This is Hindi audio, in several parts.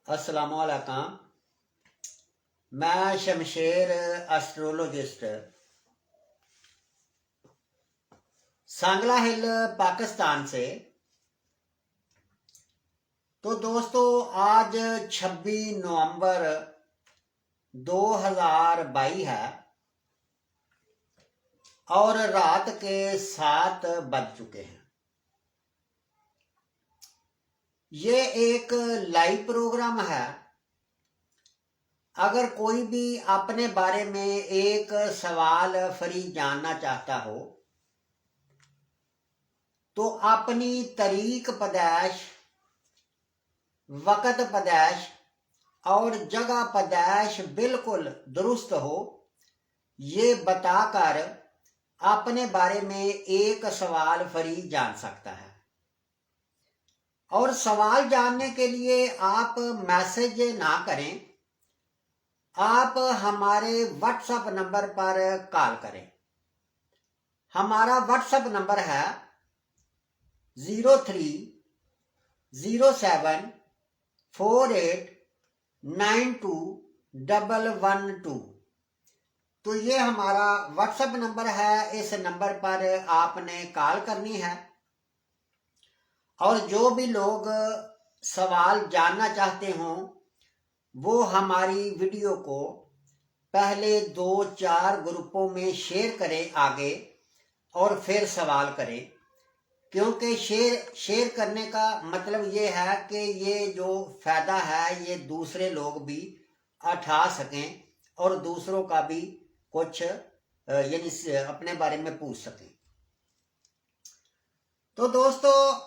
अस्सलामु अलैकुम। मैं शमशेर एस्ट्रोलॉजिस्ट सांगला हिल पाकिस्तान से। तो दोस्तों आज 26 नवंबर 2022 है और रात के 7 बज चुके हैं। ये एक लाइव प्रोग्राम है। अगर कोई भी अपने बारे में एक सवाल फ्री जानना चाहता हो तो अपनी तारीख पैदाइश, वक़्त पैदाइश और जगह पैदाइश बिल्कुल दुरुस्त हो ये बताकर अपने बारे में एक सवाल फ्री जान सकता है। और सवाल जानने के लिए आप मैसेज ना करें, आप हमारे व्हाट्सएप नंबर पर कॉल करें। हमारा व्हाट्सएप नंबर है 0307489212। तो ये हमारा व्हाट्सएप नंबर है। इस नंबर पर आपने कॉल करनी है और जो भी लोग सवाल जानना चाहते हों वो हमारी वीडियो को पहले 2-4 ग्रुपों में शेयर करें आगे और फिर सवाल करें, क्योंकि शेयर करने का मतलब ये है कि ये जो फायदा है ये दूसरे लोग भी उठा सकें और दूसरों का भी कुछ यानी अपने बारे में पूछ सकें। तो दोस्तों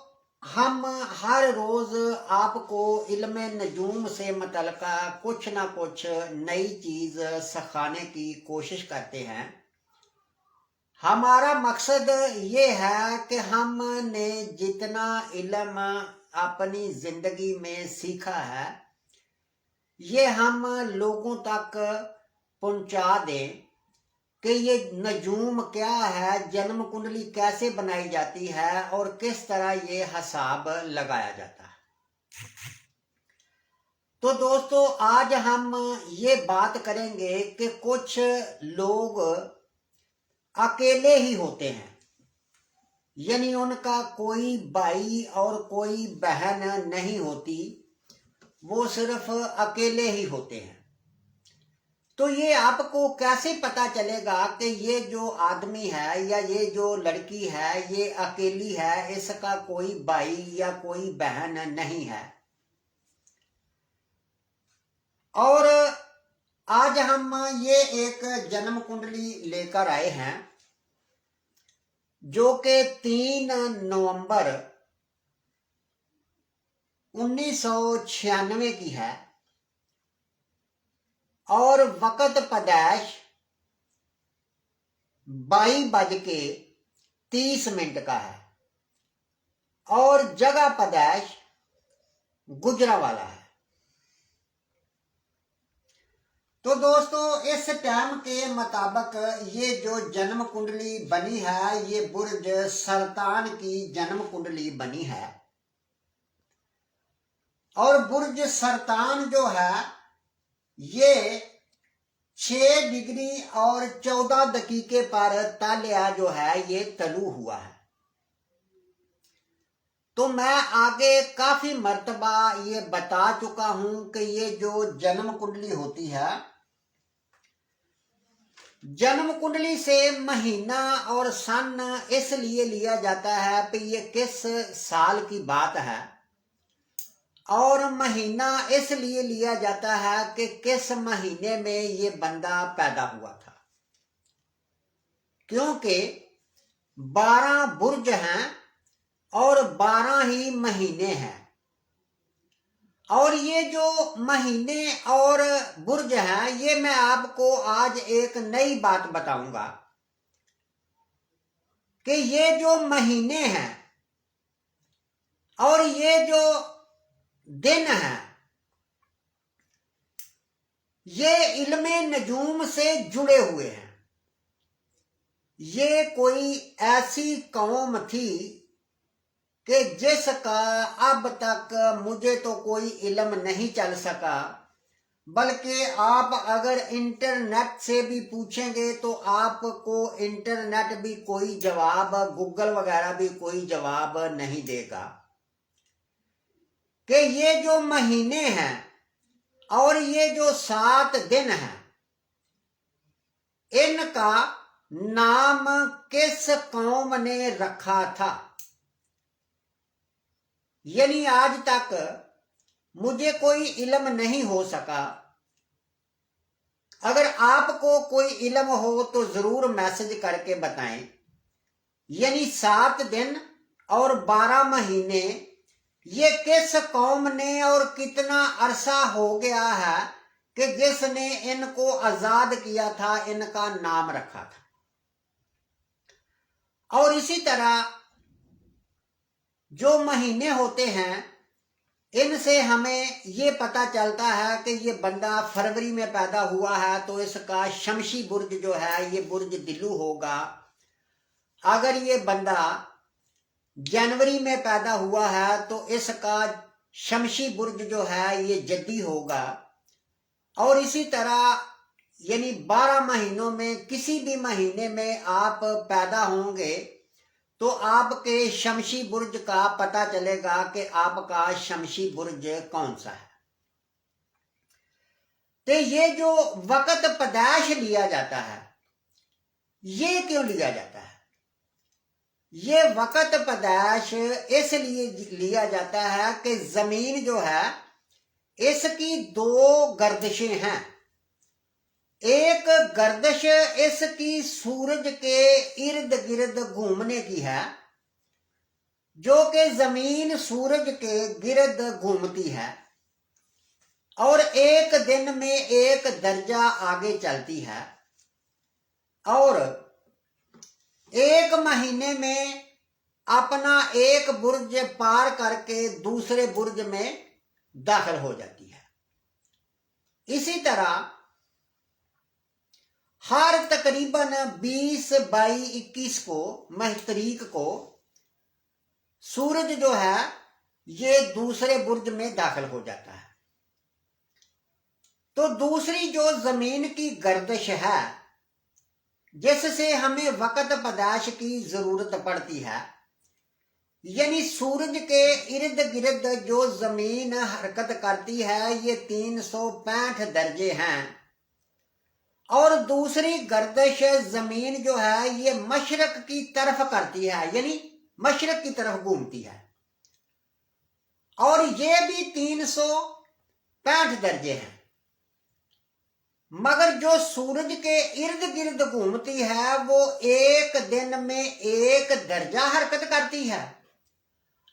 हम हर रोज आपको इल्म नजूम से मुतल्लिका कुछ ना कुछ नई चीज सिखाने की कोशिश करते हैं। हमारा मकसद ये है कि हमने जितना इल्म अपनी जिंदगी में सीखा है ये हम लोगों तक पहुंचा दें कि ये नजूम क्या है, जन्म कुंडली कैसे बनाई जाती है और किस तरह ये हिसाब लगाया जाता है। तो दोस्तों आज हम ये बात करेंगे कि कुछ लोग अकेले ही होते हैं, यानी उनका कोई भाई और कोई बहन नहीं होती, वो सिर्फ अकेले ही होते हैं। तो ये आपको कैसे पता चलेगा कि ये जो आदमी है या ये जो लड़की है ये अकेली है, इसका कोई भाई या कोई बहन नहीं है। और आज हम ये एक जन्म कुंडली लेकर आए हैं जो कि 3 नवंबर 1996 की है और वक़्त पैदाइश 22:30 का है और जगह पैदाइश गुजरावाला है। तो दोस्तों इस टाइम के मुताबिक ये जो जन्म कुंडली बनी है ये बुर्ज सरतान की जन्म कुंडली बनी है और बुर्ज सरतान जो है ये 6 डिग्री और 14 दकीके पर तालिया जो है ये तलु हुआ है। तो मैं आगे काफी मर्तबा ये बता चुका हूं कि ये जो जन्म कुंडली होती है, जन्म कुंडली से महीना और सन इसलिए लिया जाता है कि ये किस साल की बात है और महीना इसलिए लिया जाता है कि किस महीने में ये बंदा पैदा हुआ था, क्योंकि 12 बुर्ज हैं और 12 ही महीने हैं। और ये जो महीने और बुर्ज हैं ये मैं आपको आज एक नई बात बताऊंगा कि ये जो महीने हैं और ये जो दिन है ये इल्मे नजूम से जुड़े हुए हैं। ये कोई ऐसी कौम थी कि जिसका अब तक मुझे तो कोई इल्म नहीं चल सका, बल्कि आप अगर इंटरनेट से भी पूछेंगे तो आपको इंटरनेट भी कोई जवाब, गूगल वगैरह भी कोई जवाब नहीं देगा, कि ये जो महीने हैं और ये जो 7 दिन हैं, इनका नाम किस कौम ने रखा था। यानी आज तक मुझे कोई इल्म नहीं हो सका। अगर आपको कोई इल्म हो तो जरूर मैसेज करके बताएं। यानी 7 दिन और 12 महीने ये किस कौम ने और कितना अरसा हो गया है कि जिसने इनको आजाद किया था, इनका नाम रखा था। और इसी तरह जो महीने होते हैं, इनसे हमें ये पता चलता है कि ये बंदा फरवरी में पैदा हुआ है तो इसका शमशी बुर्ज जो है ये बुर्ज दिल्लू होगा। अगर ये बंदा जनवरी में पैदा हुआ है तो इसका शमशी बुर्ज जो है ये जद्दी होगा। और इसी तरह यानी 12 महीनों में किसी भी महीने में आप पैदा होंगे तो आपके शमशी बुर्ज का पता चलेगा कि आपका शमशी बुर्ज कौन सा है। तो ये जो वक्त पैदाइश लिया जाता है, ये क्यों लिया जाता है? ये वक्त पैदाइश इसलिए लिया जाता है कि जमीन जो है इसकी 2 गर्दिशें हैं। एक गर्दिश इसकी सूरज के इर्द गिर्द घूमने की है, जो कि जमीन सूरज के गिर्द घूमती है और एक दिन में 1 दर्जा आगे चलती है, और 1 महीने में अपना एक बुर्ज पार करके दूसरे बुर्ज में दाखिल हो जाती है। इसी तरह हर तकरीबन 20/22 को महतरीक को सूरज जो है ये दूसरे बुर्ज में दाखिल हो जाता है। तो दूसरी जो जमीन की गर्दिश है जिससे हमें वक्त पैदाइश की जरूरत पड़ती है, यानी सूरज के इर्द गिर्द जो जमीन हरकत करती है ये 365 दर्जे हैं। और दूसरी गर्दिश जमीन जो है ये मशरक की तरफ करती है, यानी मशरक की तरफ घूमती है, और ये भी 365 दर्जे हैं। मगर जो सूरज के इर्द गिर्द घूमती है वो एक दिन में 1 दर्जा हरकत करती है,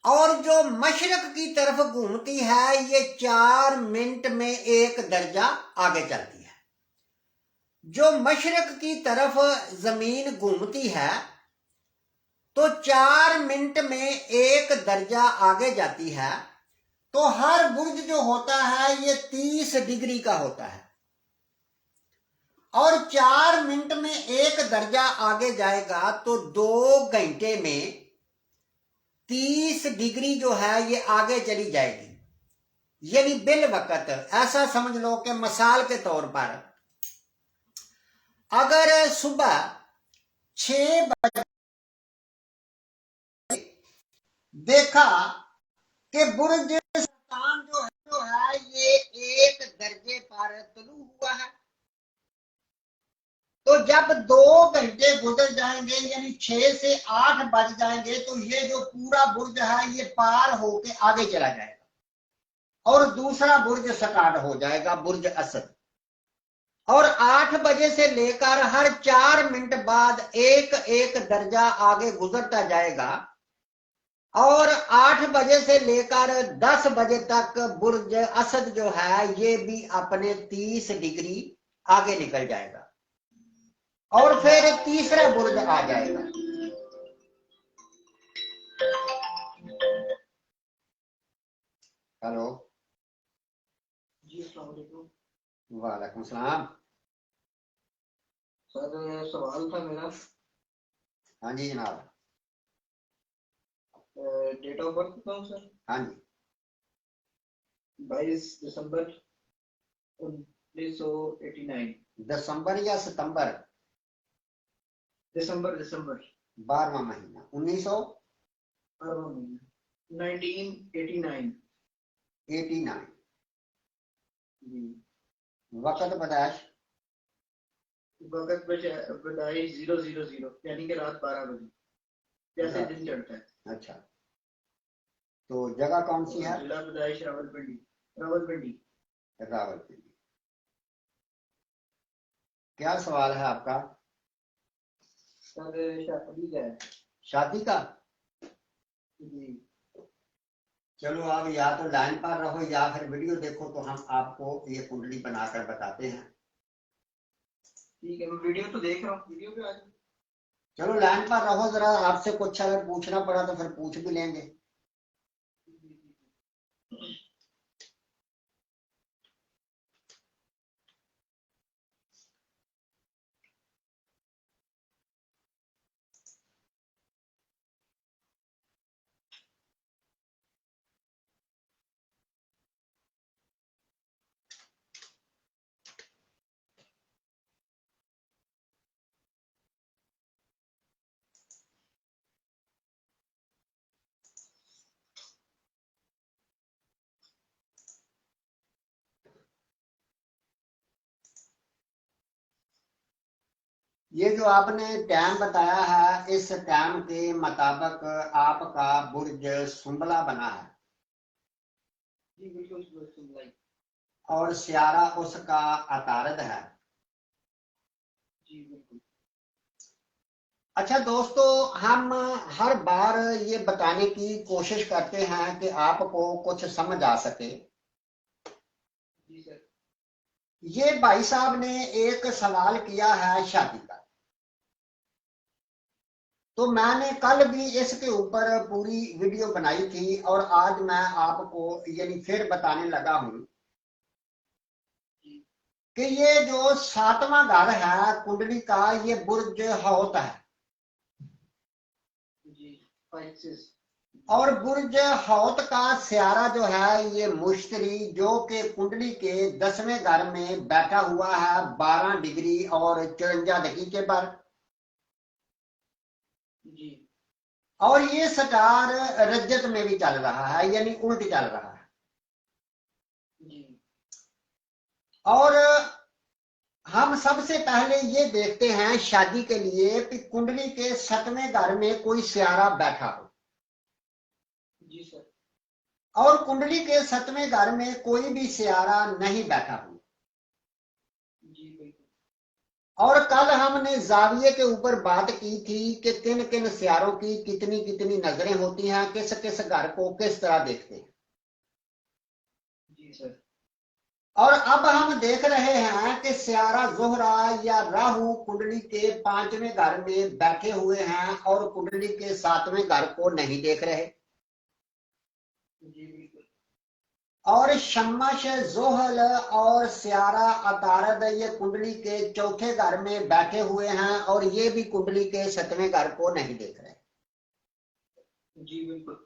और जो मशरक की तरफ घूमती है ये 4 मिनट में 1 दर्जा आगे चलती है। जो मशरक की तरफ जमीन घूमती है तो 4 मिनट में 1 दर्जा आगे जाती है। तो हर बुर्ज जो होता है ये 30 डिग्री का होता है, और 4 मिनट में 1 दर्जा आगे जाएगा तो 2 घंटे में 30 डिग्री जो है ये आगे चली जाएगी। यानी बिल वक्त ऐसा समझ लो कि मिसाल के तौर पर अगर सुबह 6 बजे देखा कि बुर्ज सुल्तान जो है ये 1 दर्जे पर तुलू हुआ है, तो जब 2 घंटे गुजर जाएंगे यानी 6 से 8 बज जाएंगे तो ये जो पूरा बुर्ज है ये पार होके आगे चला जाएगा और दूसरा बुर्ज स्टार्ट हो जाएगा, बुर्ज असद। और 8 बजे से लेकर हर 4 मिनट बाद 1 दर्जा आगे गुजरता जाएगा, और 8 बजे से लेकर 10 बजे तक बुर्ज असद जो है ये भी अपने 30 डिग्री आगे निकल जाएगा, और फिर तीसरा बुर्ज आ जाएगा। हेलो जी, अस्सलाम वालेकुम। वालेकुम सलाम। सर सवाल था मेरा। हाँ जी जनाब। डेट ऑफ बर्थ बताऊं सर? हाँ जी, 22 दिसंबर 1989। दिसंबर या सितंबर? दिसंबर दिसंबर 12वां महीना 1989। 1989 जी। वक्त बदाश? वक्त बजाय 000 यानी कि रात 12 बजे जैसे दिन चढ़ता है। अच्छा, तो जगह कौन सी और है? जिला पैदाइश रावलपिंडी। रावलपिंडी। रावलपिंडी। क्या सवाल है आपका? सर शादी का है शादी का? जी। चलो आप या तो लाइन पर रहो या फिर वीडियो देखो, तो हम आपको ये कुंडली बनाकर बताते हैं। ठीक है, मैं वीडियो तो देख रहा हूँ, वीडियो पे आ जाओ। चलो लाइन पर रहो जरा, आपसे कुछ अगर पूछना पड़ा तो फिर पूछ भी लेंगे। ये जो आपने टाइम बताया है, इस टाइम के मुताबिक आपका बुर्ज सुंबला बना है जी बिल्कुल सुन और सियारा उसका अतारद है। जी बिल्कुल। अच्छा दोस्तों, हम हर बार ये बताने की कोशिश करते हैं कि आपको कुछ समझ आ सके। जी सर। ये भाई साहब ने एक सवाल किया है शादी का, तो मैंने कल भी इसके ऊपर पूरी वीडियो बनाई थी और आज मैं आपको यानी फिर बताने लगा हूं कि ये जो 7वां घर है कुंडली का, ये बुर्ज हौत है। जी पाइसेस। और बुर्ज हौत का सियारा जो है ये मुश्तरी, जो कि कुंडली के 10वें घर में बैठा हुआ है 12 डिग्री और 54 दकीके पर। जी और ये स्टार रजत में भी चल रहा है, यानी उल्ट चल रहा है। जी और हम सबसे पहले ये देखते हैं शादी के लिए कि कुंडली के 7वें घर में कोई सियारा बैठा हो, जी सर। और कुंडली के 7वें घर में कोई भी सियारा नहीं बैठा हो। जी बिल्कुल। और कल हमने जाविये के ऊपर बात की थी कि किन किन सियारों की कितनी कितनी नजरें होती हैं, किस किस घर को किस तरह देखते हैं। जी सर। और अब हम देख रहे हैं कि सियारा जोहरा या राहु कुंडली के 5वें घर में बैठे हुए हैं और कुंडली के 7वें घर को नहीं देख रहे। जी बिल्कुल। और शमश जोहल और सियारा अतारद ये कुंडली के 4थे घर में बैठे हुए हैं और ये भी कुंडली के 7वें घर को नहीं देख रहे। जी बिल्कुल।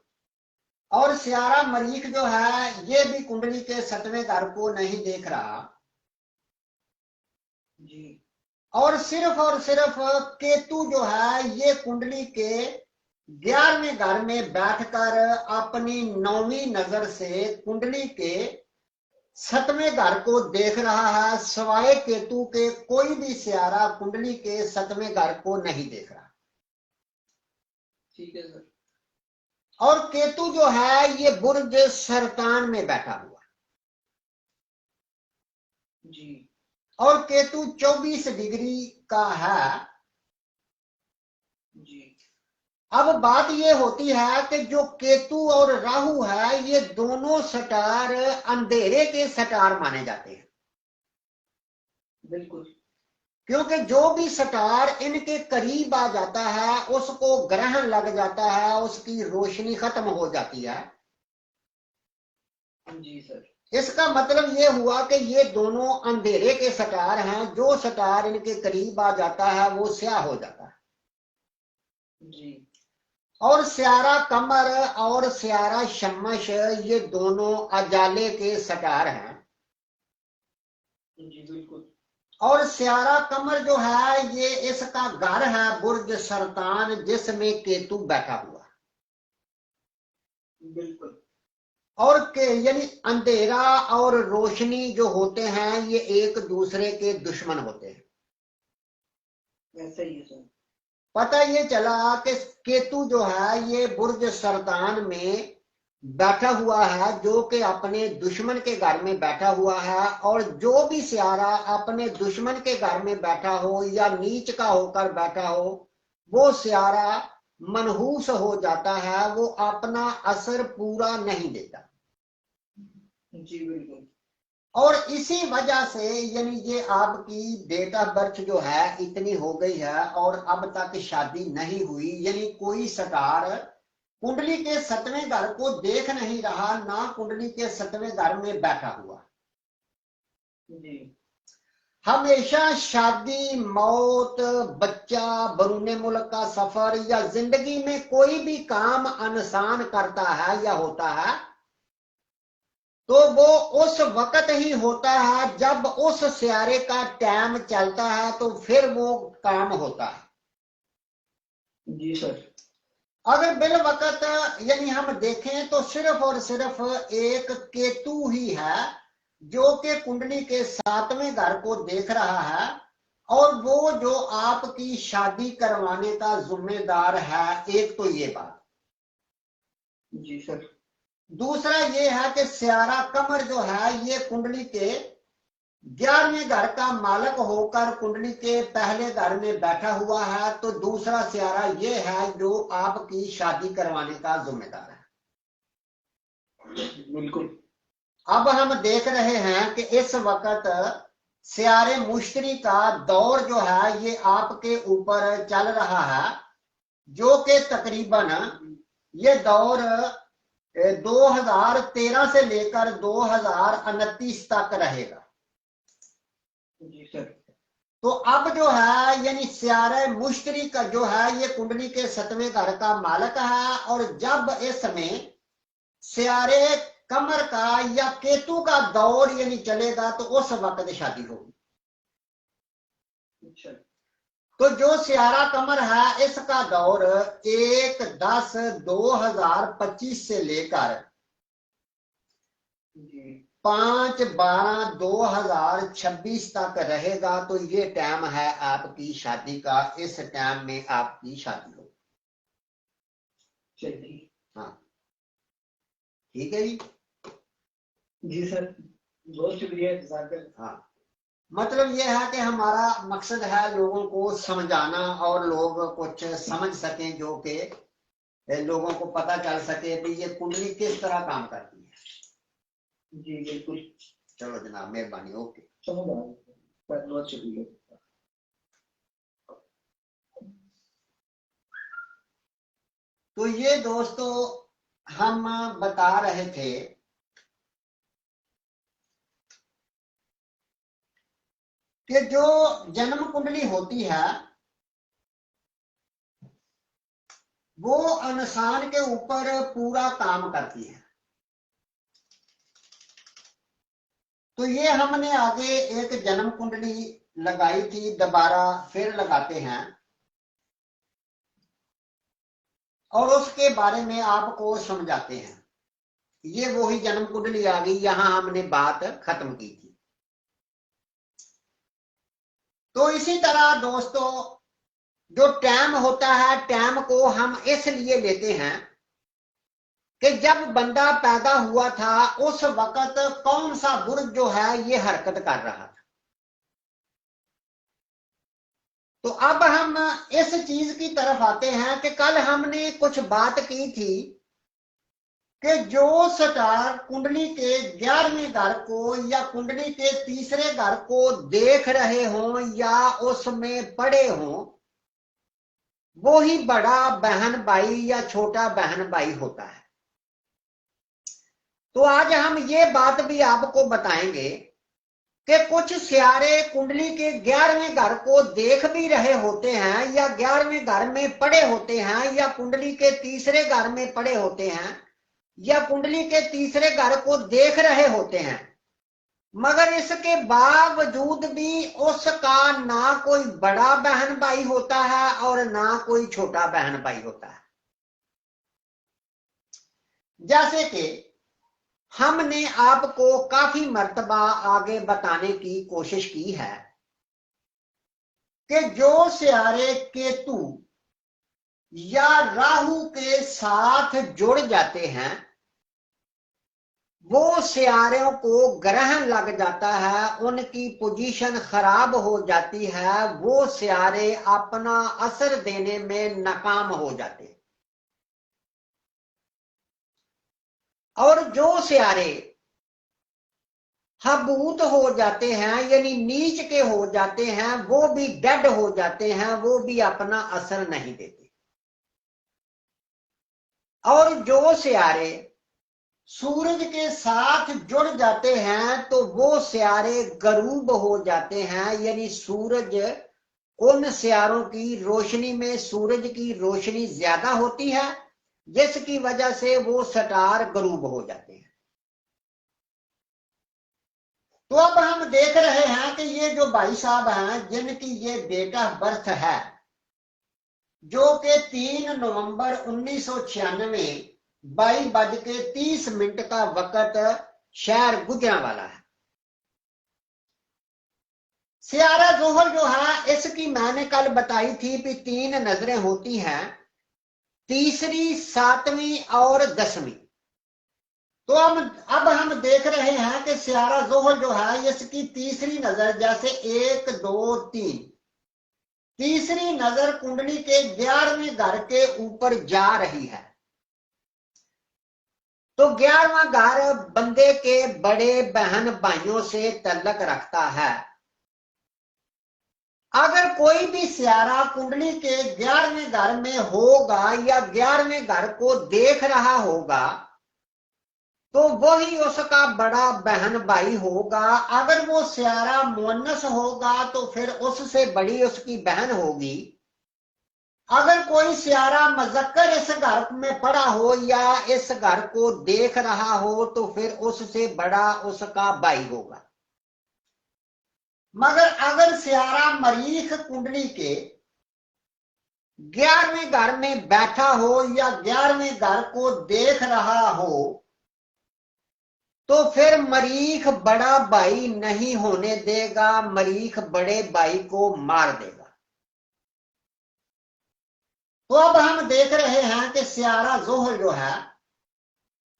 और सियारा मरीख जो है ये भी कुंडली के 7वें घर को नहीं देख रहा। जी और सिर्फ केतु जो है ये कुंडली के 11वें घर में बैठकर अपनी 9वीं नजर से कुंडली के 7वें घर को देख रहा है। सवाए केतु के कोई भी सियारा कुंडली के 7वें घर को नहीं देख रहा। ठीक है सर। और केतु जो है ये बुर्ज सरतान में बैठा हुआ, जी और केतु 24 डिग्री का है। जी अब बात ये होती है कि जो केतु और राहु है ये दोनों स्टार अंधेरे के स्टार माने जाते हैं, बिल्कुल। क्योंकि जो भी स्टार इनके करीब आ जाता है उसको ग्रहण लग जाता है, उसकी रोशनी खत्म हो जाती है। जी सर। इसका मतलब ये हुआ कि ये दोनों अंधेरे के स्टार हैं, जो स्टार इनके करीब आ जाता है वो स्याह हो जाता है। जी और स्यारा कमर और स्यारा शमश ये दोनों अजाले के सटार हैं। जी बिल्कुल। और स्यारा कमर जो है ये इसका घर है बुर्ज सरतान, जिसमें केतु बैठा हुआ। बिल्कुल। और के यानी अंधेरा और रोशनी जो होते हैं ये एक दूसरे के दुश्मन होते हैं। ऐसा ही है सर। पता ये चला कि केतु जो है ये बुर्ज सरतान में बैठा हुआ है, जो कि अपने दुश्मन के घर में बैठा हुआ है। और जो भी स्यारा अपने दुश्मन के घर में बैठा हो या नीच का होकर बैठा हो, वो स्यारा मनहूस हो जाता है, वो अपना असर पूरा नहीं देता। जी बिल्कुल। और इसी वजह से यानी ये आपकी डेट ऑफ बर्थ जो है इतनी हो गई है और अब तक शादी नहीं हुई, यानी कोई स्टार कुंडली के 7वें घर को देख नहीं रहा, ना कुंडली के 7वें घर में बैठा हुआ। जी। हमेशा शादी, मौत, बच्चा, बरूने मुल्क का सफर या जिंदगी में कोई भी काम इंसान करता है या होता है तो वो उस वक्त ही होता है जब उस स्यारे का टाइम चलता है, तो फिर वो काम होता है। जी सर। अगर बिल वक्त यानी हम देखें तो सिर्फ और सिर्फ एक केतु ही है जो कि कुंडली के 7वें घर को देख रहा है, और वो जो आपकी शादी करवाने का जिम्मेदार है। एक तो ये बात। जी सर। दूसरा ये है कि स्यारा कमर जो है ये कुंडली के 11वें घर का मालक होकर कुंडली के पहले घर में बैठा हुआ है। तो दूसरा स्यारा ये है जो आपकी शादी करवाने का जिम्मेदार है। बिल्कुल। अब हम देख रहे हैं कि इस वक्त स्यारे मुश्तरी का दौर जो है ये आपके ऊपर चल रहा है, जो कि तकरीबन ये दौर 2013 से लेकर 2029 तक रहेगा। जी सर। तो अब जो है यानी स्यारे मुश्तरी का जो है ये कुंडली के 7वें घर का मालक है, और जब इसमें स्यारे कमर का या केतु का दौर यानी चलेगा तो उस वक्त शादी होगी। अच्छा। तो जो स्यारा कमर है इसका दौर 1/10/2025 से लेकर जी 5/12/2026 तक रहेगा। तो ये टाइम है आपकी शादी का, इस टाइम में आपकी शादी होगी। चलिए। हाँ ठीक है जी। जी सर, बहुत शुक्रिया जज़ाकल्लाह। हाँ, मतलब ये है कि हमारा मकसद है लोगों को समझाना और लोग कुछ समझ सकें, जो कि लोगों को पता चल सके कि ये कुंडली किस तरह काम करती है। जी बिल्कुल। चलो जनाब, मेहरबानी, ओके। समझ आ गया, बहुत शुक्रिया। तो ये दोस्तों हम बता रहे थे कि जो जन्म कुंडली होती है वो इंसान के ऊपर पूरा काम करती है। तो ये हमने आगे एक जन्म कुंडली लगाई थी, दोबारा फिर लगाते हैं और उसके बारे में आपको समझाते हैं। ये वही जन्म कुंडली आ गई, यहां हमने बात खत्म की थी। तो इसी तरह दोस्तों जो टाइम होता है, टाइम को हम इसलिए लेते हैं कि जब बंदा पैदा हुआ था उस वक्त कौन सा बुर्ज जो है ये हरकत कर रहा था। तो अब हम इस चीज की तरफ आते हैं कि कल हमने कुछ बात की थी कि जो स्टार कुंडली के 11वें घर को या कुंडली के तीसरे घर को देख रहे हों या उसमें पड़े हों, वो ही बड़ा बहन भाई या छोटा बहन भाई होता है। तो आज हम ये बात भी आपको बताएंगे कि कुछ सियारे कुंडली के 11वें घर को देख भी रहे होते हैं, या 11वें घर में पड़े होते हैं, या कुंडली के तीसरे घर में पड़े होते हैं, या कुंडली के तीसरे घर को देख रहे होते हैं, मगर इसके बावजूद भी उसका ना कोई बड़ा बहन भाई होता है और ना कोई छोटा बहन भाई होता है। जैसे कि हमने आपको काफी मर्तबा आगे बताने की कोशिश की है कि जो सियारे केतु या राहु के साथ जुड़ जाते हैं, वो सियारों को ग्रहण लग जाता है, उनकी पोजीशन खराब हो जाती है, वो सियारे अपना असर देने में नाकाम हो जाते हैं। और जो सियारे हबूत हो जाते हैं, यानी नीच के हो जाते हैं, वो भी डेड हो जाते हैं, वो भी अपना असर नहीं देते। और जो सियारे सूरज के साथ जुड़ जाते हैं तो वो सियारे गरूब हो जाते हैं, यानी सूरज, उन सियारों की रोशनी में सूरज की रोशनी ज्यादा होती है, जिसकी वजह से वो स्टार गरूब हो जाते हैं। तो अब हम देख रहे हैं कि ये जो भाई साहब हैं जिनकी ये डेट ऑफ बर्थ है, जो कि 3 नवंबर 1996 22:30 का वक्त शहर गुजरांवाला है। सियारा जोहर जो है, इसकी मैंने कल बताई थी कि 3 नजरें होती हैं, तीसरी, 7वीं और 10वीं। तो अब हम देख रहे हैं कि सियारा जोहर जो है, इसकी तीसरी नजर, जैसे 1 2 3, तीसरी नजर कुंडली के 11वें घर के ऊपर जा रही है। तो 11वां घर बंदे के बड़े बहन भाइयों से तल्लक रखता है। अगर कोई भी सियारा कुंडली के 11वें घर में होगा या 11वें घर को देख रहा होगा, तो वही उसका बड़ा बहन भाई होगा। अगर वो सियारा मुअन्नस होगा तो फिर उससे बड़ी उसकी बहन होगी। अगर कोई सियारा मुज़क्कर इस घर में पड़ा हो या इस घर को देख रहा हो तो फिर उससे बड़ा उसका भाई होगा। मगर अगर सियारा मरीख कुंडली के 11वें घर में बैठा हो या 11वें घर को देख रहा हो, तो फिर मरीख बड़ा भाई नहीं होने देगा, मरीख बड़े भाई को मार देगा। तो अब हम देख रहे हैं कि सियारा जोहर जो है,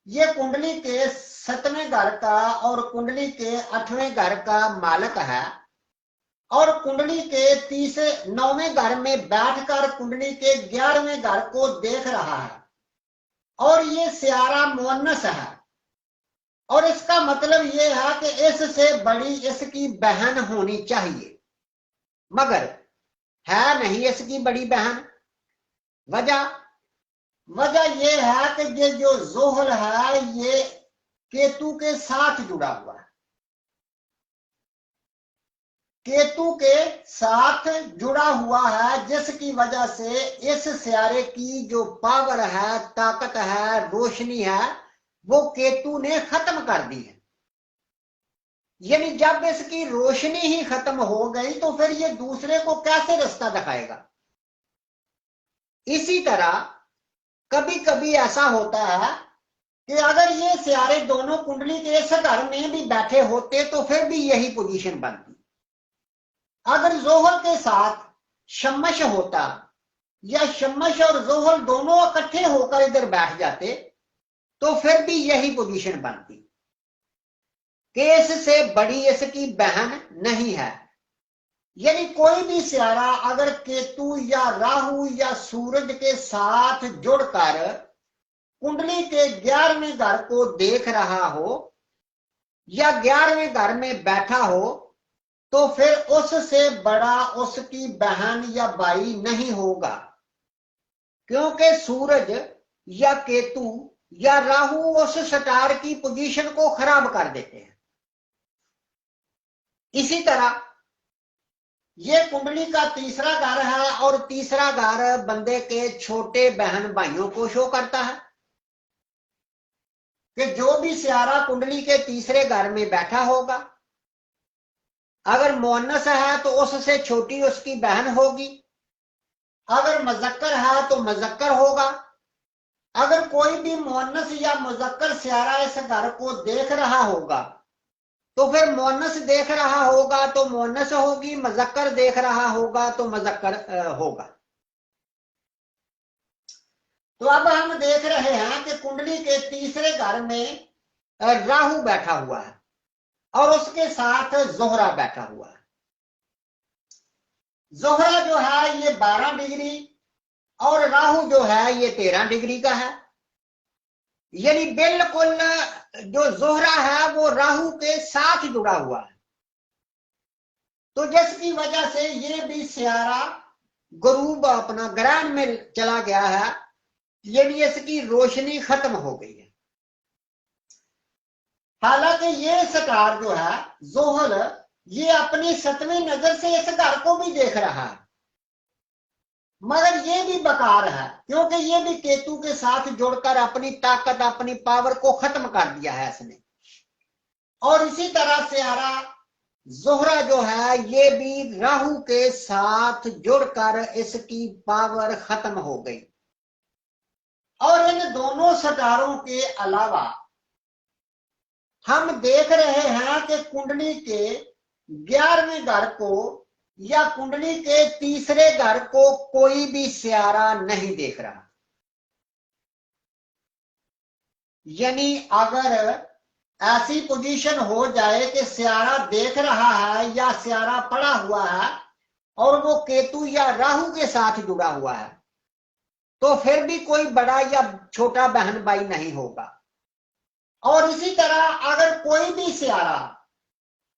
ये कुंडली के 7वें घर का और कुंडली के 8वें घर का मालिक है, और कुंडली के 9वें घर में बैठकर कुंडली के 11वें घर को देख रहा है, और ये सियारा मुअन्नस है। और इसका मतलब ये है कि इससे बड़ी इसकी बहन होनी चाहिए, मगर है नहीं इसकी बड़ी बहन। वजह यह है कि ये जो जोहर है, ये केतु के साथ जुड़ा हुआ है, केतु के साथ जुड़ा हुआ है, जिसकी वजह से इस सियारे की जो पावर है, ताकत है, रोशनी है, वो केतु ने खत्म कर दी है। यानी जब इसकी रोशनी ही खत्म हो गई तो फिर ये दूसरे को कैसे रास्ता दिखाएगा। इसी तरह कभी कभी ऐसा होता है कि अगर ये सियारे दोनों कुंडली के इस घर में भी बैठे होते तो फिर भी यही पोजीशन बनती। अगर जोहर के साथ शमश होता या शमश और जोहर दोनों इकट्ठे होकर इधर बैठ जाते तो फिर भी यही पोजीशन बनती कि इससे बड़ी इसकी बहन नहीं है। यानी कोई भी सियारा अगर केतु या राहु या सूरज के साथ जुड़कर कुंडली के 11वें घर को देख रहा हो या 11वें घर में बैठा हो, तो फिर उससे बड़ा उसकी बहन या भाई नहीं होगा, क्योंकि सूरज या केतु या राहु उस स्टार की पोजीशन को खराब कर देते हैं। इसी तरह ये कुंडली का तीसरा घर है और तीसरा घर बंदे के छोटे बहन भाइयों को शो करता है कि जो भी सियारा कुंडली के तीसरे घर में बैठा होगा, अगर मुअन्नस है तो उससे छोटी उसकी बहन होगी, अगर मुज़क्कर है तो मुज़क्कर होगा। अगर कोई भी मुअन्नस या मुज़क्कर सियारा इस घर को देख रहा होगा तो फिर मुअन्नस देख रहा होगा तो मुअन्नस होगी, मुज़क्कर देख रहा होगा तो मुज़क्कर होगा। तो अब हम देख रहे हैं कि कुंडली के तीसरे घर में राहु बैठा हुआ है और उसके साथ जोहरा बैठा हुआ है। जोहरा जो है ये 12 डिग्री और राहु जो है ये 13 डिग्री का है, यानी बिल्कुल जो जोहरा है वो राहु के साथ जुड़ा हुआ है। तो जिसकी वजह से ये भी सियारा गुरूब अपना ग्रहण में चला गया है, यानी इसकी रोशनी खत्म हो गई है। हालांकि ये स्टार जो है जोहल ये अपनी 7वीं नजर से इस घर को भी देख रहा है, मगर ये भी बेकार है क्योंकि ये भी केतु के साथ जुड़कर अपनी ताकत अपनी पावर को खत्म कर दिया है इसने। और इसी तरह सियारा जोहरा जो है ये भी राहु के साथ जुड़कर इसकी पावर खत्म हो गई। और इन दोनों सितारों के अलावा हम देख रहे हैं कि कुंडली के 11वें घर को या कुंडली के तीसरे घर को कोई भी सियारा नहीं देख रहा। यानी अगर ऐसी पोजीशन हो जाए कि सियारा देख रहा है या सियारा पड़ा हुआ है और वो केतु या राहु के साथ जुड़ा हुआ है तो फिर भी कोई बड़ा या छोटा बहन भाई नहीं होगा। और इसी तरह अगर कोई भी सियारा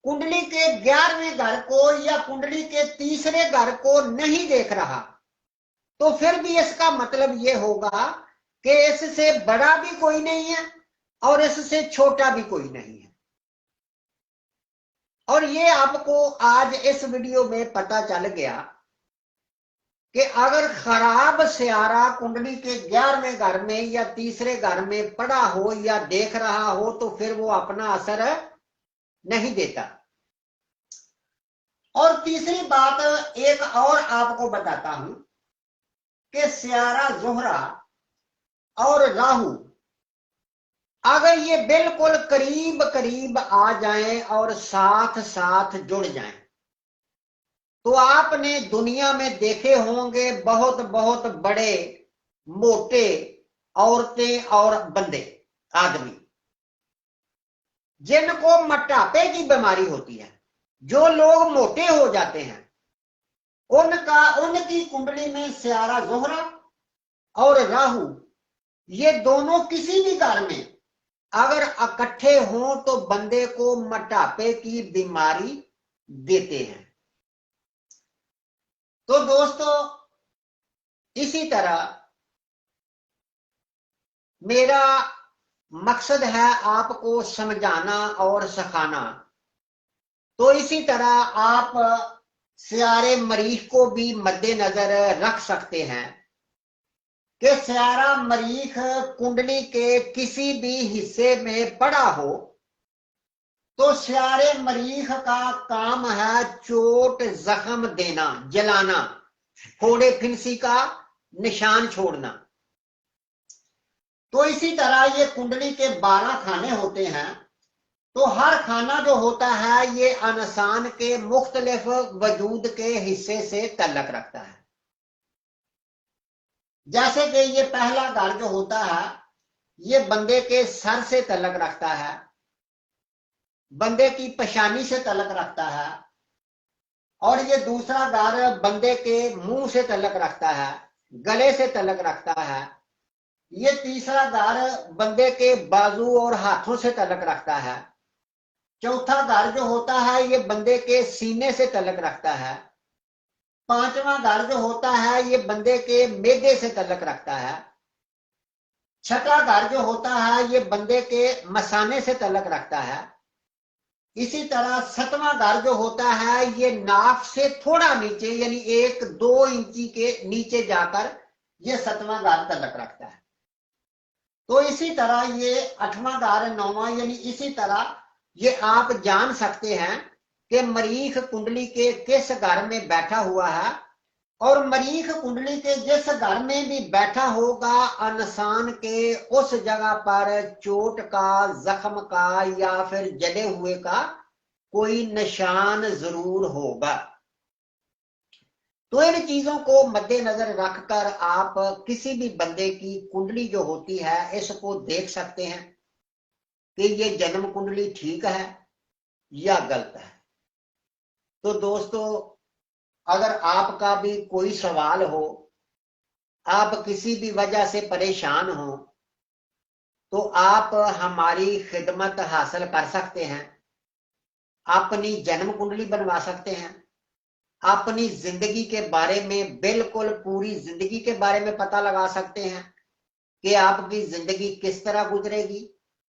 कुंडली के 11वें घर को या कुंडली के तीसरे घर को नहीं देख रहा तो फिर भी इसका मतलब यह होगा कि इससे बड़ा भी कोई नहीं है और इससे छोटा भी कोई नहीं है। और ये आपको आज इस वीडियो में पता चल गया कि अगर खराब सियारा कुंडली के 11वें घर में या तीसरे घर में पड़ा हो या देख रहा हो तो फिर वो अपना असर नहीं देता। और तीसरी बात एक और आपको बताता हूं कि सियारा जोहरा और राहु अगर ये बिल्कुल करीब करीब आ जाएं और साथ साथ जुड़ जाएं तो आपने दुनिया में देखे होंगे बहुत बहुत बड़े मोटे औरतें और बंदे आदमी जिनको मोटापे की बीमारी होती है। जो लोग मोटे हो जाते हैं उनकी कुंडली में सियारा जोहरा और राहु ये दोनों किसी भी घर में अगर इकट्ठे हों तो बंदे को मोटापे की बीमारी देते हैं। तो दोस्तों इसी तरह मेरा मकसद है आपको समझाना और सिखाना। तो इसी तरह आप सियारे मरीख को भी मद्देनजर रख सकते हैं कि सियारा मरीख कुंडली के किसी भी हिस्से में पड़ा हो तो सियारे मरीख का काम है चोट जख्म देना, जलाना, फोड़े फिंसी का निशान छोड़ना। तो इसी तरह ये कुंडली के 12 खाने होते हैं तो हर खाना जो होता है ये इंसान के मुख्तलिफ वजूद के हिस्से से तल्लक रखता है। जैसे कि ये पहला घर जो होता है ये बंदे के सर से तल्लक रखता है, बंदे की पेशानी से तल्लक रखता है, और ये दूसरा घर बंदे के मुंह से तल्लक रखता है, गले से तल्लक रखता है। ये तीसरा घर बंदे के बाजू और हाथों से तल्लक रखता है। चौथा घर जो होता है ये बंदे के सीने से तल्लक रखता है। पांचवा घर जो होता है ये बंदे के मेदे से तल्लक रखता है। छठा घर जो होता है ये बंदे के मसाने से तल्लक रखता है। इसी तरह 7वां घर जो होता है ये नाक से थोड़ा नीचे यानी 1-2 इंची के नीचे जाकर ये 7वां घर तलक रखता है। तो इसी तरह ये 8वां घर 9वां यानी इसी तरह ये आप जान सकते हैं कि मरीख कुंडली के किस घर में बैठा हुआ है, और मरीख कुंडली के जिस घर में भी बैठा होगा इंसान के उस जगह पर चोट का, जख्म का या फिर जले हुए का कोई निशान जरूर होगा। तो इन चीजों को मद्देनजर रखकर आप किसी भी बंदे की कुंडली जो होती है इसको देख सकते हैं कि ये जन्म कुंडली ठीक है या गलत है। तो दोस्तों, अगर आपका भी कोई सवाल हो, आप किसी भी वजह से परेशान हो, तो आप हमारी खिदमत हासिल कर सकते हैं, अपनी जन्म कुंडली बनवा सकते हैं, अपनी जिंदगी के बारे में बिल्कुल पूरी जिंदगी के बारे में पता लगा सकते हैं कि आपकी जिंदगी किस तरह गुजरेगी,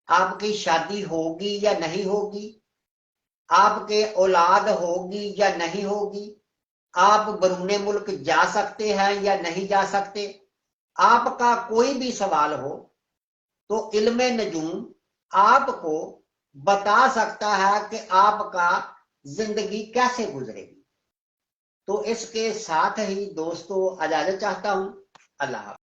आपकी शादी होगी या नहीं होगी, आपके औलाद होगी या नहीं होगी, आप बरूने मुल्क जा सकते हैं या नहीं जा सकते। आपका कोई भी सवाल हो तो इल्मे नजूम आपको बता सकता है कि आपका जिंदगी कैसे गुजरेगी। तो इसके साथ ही दोस्तों इजाजत चाहता हूं। अल्लाह हाफ़िज़।